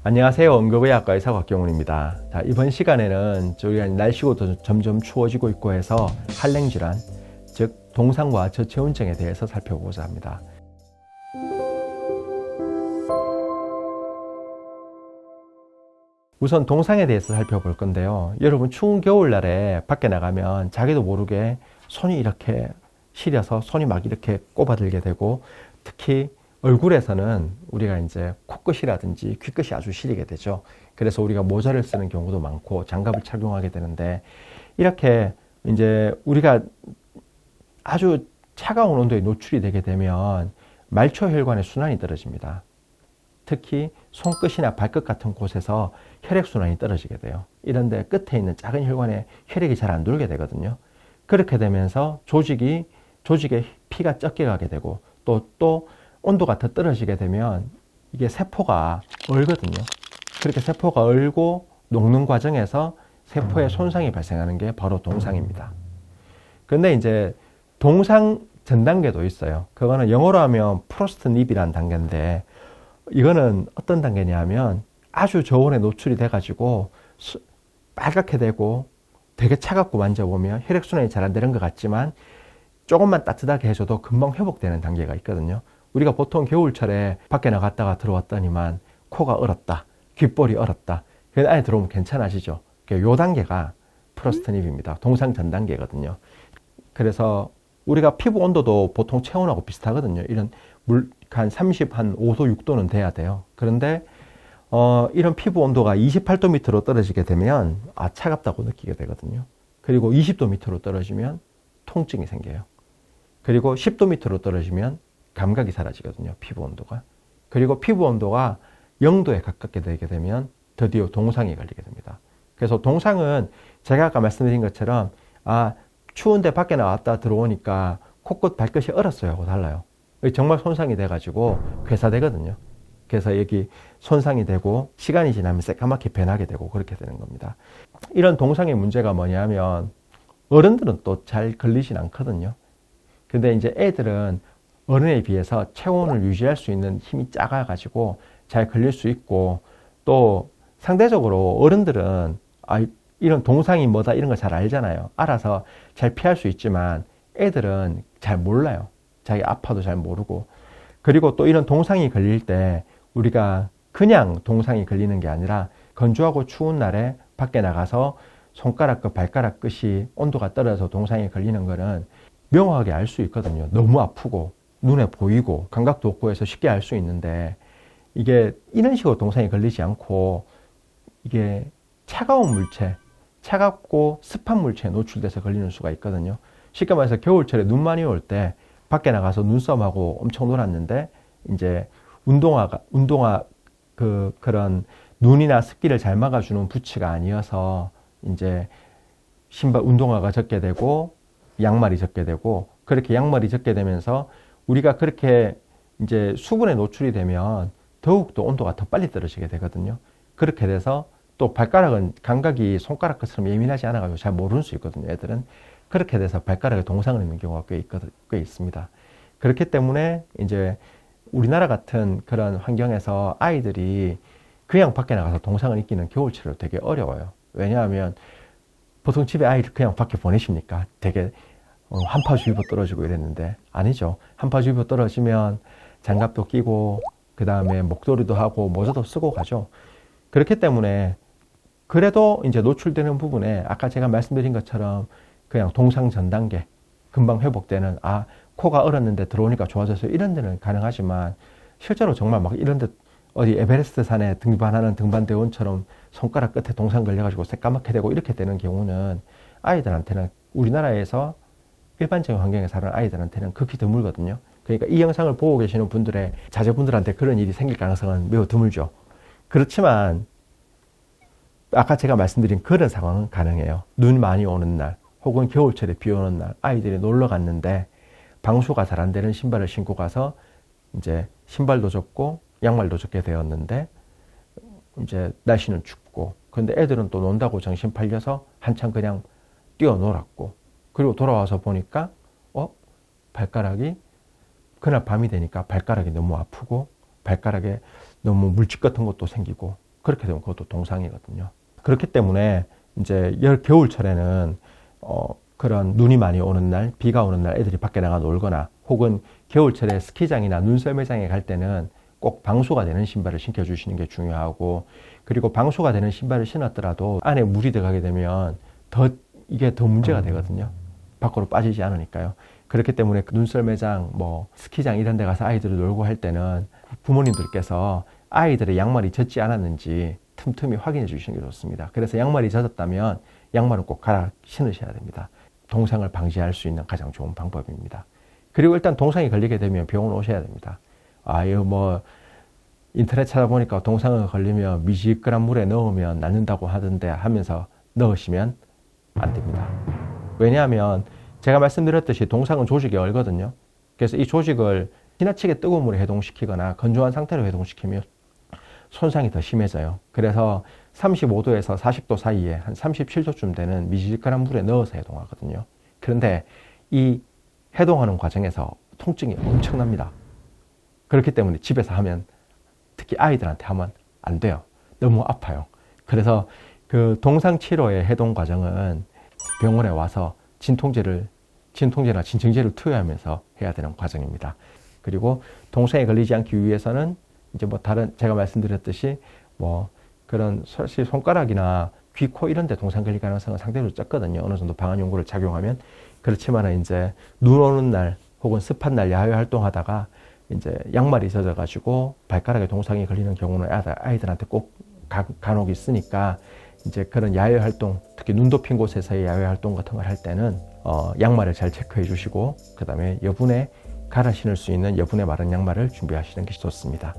안녕하세요. 응급의학과 의사 곽경훈입니다. 자, 이번 시간에는 저희가 날씨가 점점 추워지고 있고 해서 한랭질환, 즉 동상과 저체온증에 대해서 살펴보고자 합니다. 우선 동상에 대해서 살펴볼 건데요. 여러분 추운 겨울날에 밖에 나가면 자기도 모르게 손이 이렇게 시려서 손이 막 이렇게 꼽아들게 되고, 특히 얼굴에서는 우리가 이제 코끝이라든지 귀끝이 아주 시리게 되죠. 그래서 우리가 모자를 쓰는 경우도 많고 장갑을 착용하게 되는데, 이렇게 이제 우리가 아주 차가운 온도에 노출이 되게 되면 말초혈관의 순환이 떨어집니다. 특히 손끝이나 발끝 같은 곳에서 혈액순환이 떨어지게 돼요. 이런데 끝에 있는 작은 혈관에 혈액이 잘 안 돌게 되거든요. 그렇게 되면서 조직에 피가 적게 가게 되고, 또 온도가 더 떨어지게 되면 이게 세포가 얼거든요. 그렇게 세포가 얼고 녹는 과정에서 세포에 손상이 발생하는 게 바로 동상입니다. 근데 이제 동상 전 단계도 있어요. 그거는 영어로 하면 프로스트 닙이라는 단계인데, 이거는 어떤 단계냐 하면 아주 저온에 노출이 돼가지고 빨갛게 되고 되게 차갑고 만져보면 혈액순환이 잘 안 되는 것 같지만 조금만 따뜻하게 해줘도 금방 회복되는 단계가 있거든요. 우리가 보통 겨울철에 밖에 나갔다가 들어왔더니만 코가 얼었다, 귓볼이 얼었다, 그 안에 들어오면 괜찮아지죠. 요 단계가 프로스트 닙입니다. 동상 전 단계거든요. 그래서 우리가 피부 온도도 보통 체온하고 비슷하거든요. 이런 한 5도, 6도는 돼야 돼요. 그런데 이런 피부 온도가 28도 밑으로 떨어지게 되면 차갑다고 느끼게 되거든요. 그리고 20도 밑으로 떨어지면 통증이 생겨요. 그리고 10도 밑으로 떨어지면 감각이 사라지거든요. 피부 온도가. 그리고 피부 온도가 0도에 가깝게 되게 되면 드디어 동상이 걸리게 됩니다. 그래서 동상은 제가 아까 말씀드린 것처럼 추운데 밖에 나왔다 들어오니까 코끝 발끝이 얼었어요 하고 달라요. 정말 손상이 돼가지고 괴사되거든요. 그래서 여기 손상이 되고 시간이 지나면 새까맣게 변하게 되고 그렇게 되는 겁니다. 이런 동상의 문제가 뭐냐면 어른들은 또 잘 걸리진 않거든요. 근데 이제 애들은 어른에 비해서 체온을 유지할 수 있는 힘이 작아가지고 잘 걸릴 수 있고, 또 상대적으로 어른들은 이런 동상이 뭐다 이런 걸 잘 알잖아요. 알아서 잘 피할 수 있지만 애들은 잘 몰라요. 자기 아파도 잘 모르고. 그리고 또 이런 동상이 걸릴 때 우리가 그냥 동상이 걸리는 게 아니라 건조하고 추운 날에 밖에 나가서 손가락 끝, 발가락 끝이 온도가 떨어져서 동상이 걸리는 거는 명확하게 알 수 있거든요. 너무 아프고 눈에 보이고 감각도 없고 해서 쉽게 알 수 있는데, 이게 이런 식으로 동상이 걸리지 않고 이게 차가운 물체, 차갑고 습한 물체에 노출돼서 걸리는 수가 있거든요. 쉽게 말해서 겨울철에 눈 많이 올 때 밖에 나가서 눈썹하고 엄청 놀았는데, 이제 그런 눈이나 습기를 잘 막아주는 부츠가 아니어서 이제 운동화가 젖게 되고 양말이 젖게 되고, 그렇게 양말이 젖게 되면서 우리가 그렇게 이제 수분에 노출이 되면 더욱더 온도가 더 빨리 떨어지게 되거든요. 그렇게 돼서 또 발가락은 감각이 손가락 것처럼 예민하지 않아가지고 잘 모르는 수 있거든요. 애들은. 그렇게 돼서 발가락에 동상을 입는 경우가 꽤 있습니다. 그렇기 때문에 이제 우리나라 같은 그런 환경에서 아이들이 그냥 밖에 나가서 동상을 입기는 겨울철에 되게 어려워요. 왜냐하면 보통 집에 아이를 그냥 밖에 보내십니까? 되게 한파주의보 떨어지고 이랬는데 아니죠. 한파주의보 떨어지면 장갑도 끼고 그 다음에 목도리도 하고 모자도 쓰고 가죠. 그렇기 때문에 그래도 이제 노출되는 부분에 아까 제가 말씀드린 것처럼 그냥 동상 전 단계 금방 회복되는, 코가 얼었는데 들어오니까 좋아져서 이런 데는 가능하지만, 실제로 정말 막 이런 데 어디 에베레스트 산에 등반하는 등반대원처럼 손가락 끝에 동상 걸려가지고 새까맣게 되고 이렇게 되는 경우는 아이들한테는, 우리나라에서 일반적인 환경에 사는 아이들한테는 극히 드물거든요. 그러니까 이 영상을 보고 계시는 분들의 자제분들한테 그런 일이 생길 가능성은 매우 드물죠. 그렇지만 아까 제가 말씀드린 그런 상황은 가능해요. 눈 많이 오는 날 혹은 겨울철에 비 오는 날 아이들이 놀러 갔는데 방수가 잘 안 되는 신발을 신고 가서 이제 신발도 젖고 양말도 젖게 되었는데, 이제 날씨는 춥고, 근데 애들은 또 논다고 정신 팔려서 한참 그냥 뛰어놀았고, 그리고 돌아와서 보니까 발가락이 그날 밤이 되니까 발가락이 너무 아프고 발가락에 너무 물집 같은 것도 생기고 그렇게 되면 그것도 동상이거든요. 그렇기 때문에 이제 겨울철에는 그런 눈이 많이 오는 날, 비가 오는 날 애들이 밖에 나가 놀거나 혹은 겨울철에 스키장이나 눈썰매장에 갈 때는 꼭 방수가 되는 신발을 신겨주시는 게 중요하고, 그리고 방수가 되는 신발을 신었더라도 안에 물이 들어가게 되면 이게 더 문제가 되거든요. 밖으로 빠지지 않으니까요. 그렇기 때문에 눈썰매장, 스키장 이런 데 가서 아이들을 놀고 할 때는 부모님들께서 아이들의 양말이 젖지 않았는지 틈틈이 확인해 주시는 게 좋습니다. 그래서 양말이 젖었다면 양말은 꼭 갈아 신으셔야 됩니다. 동상을 방지할 수 있는 가장 좋은 방법입니다. 그리고 일단 동상이 걸리게 되면 병원 오셔야 됩니다. 이거 인터넷 찾아보니까 동상을 걸리면 미지근한 물에 넣으면 낫는다고 하던데 하면서 넣으시면 안 됩니다. 왜냐하면 제가 말씀드렸듯이 동상은 조직이 얼거든요. 그래서 이 조직을 지나치게 뜨거운 물에 해동시키거나 건조한 상태로 해동시키면 손상이 더 심해져요. 그래서 35도에서 40도 사이에 한 37도쯤 되는 미지근한 물에 넣어서 해동하거든요. 그런데 이 해동하는 과정에서 통증이 엄청납니다. 그렇기 때문에 집에서 하면, 특히 아이들한테 하면 안 돼요. 너무 아파요. 그래서 그 동상치료의 해동 과정은 병원에 와서 진통제나 진정제를 투여하면서 해야 되는 과정입니다. 그리고 동상에 걸리지 않기 위해서는 이제 다른 제가 말씀드렸듯이 그런 사실 손가락이나 귀, 코 이런 데 동상 걸릴 가능성은 상대적으로 적거든요. 어느 정도 방한 연고를 작용하면. 그렇지만 이제 눈 오는 날 혹은 습한 날 야외 활동하다가 이제 양말이 젖어가지고 발가락에 동상이 걸리는 경우는 아이들한테 꼭 간혹 있으니까 이제 그런 야외 활동, 특히 눈 덮인 곳에서의 야외 활동 같은 걸 할 때는 양말을 잘 체크해 주시고, 그 다음에 여분에 갈아 신을 수 있는 여분에 마른 양말을 준비하시는 게 좋습니다.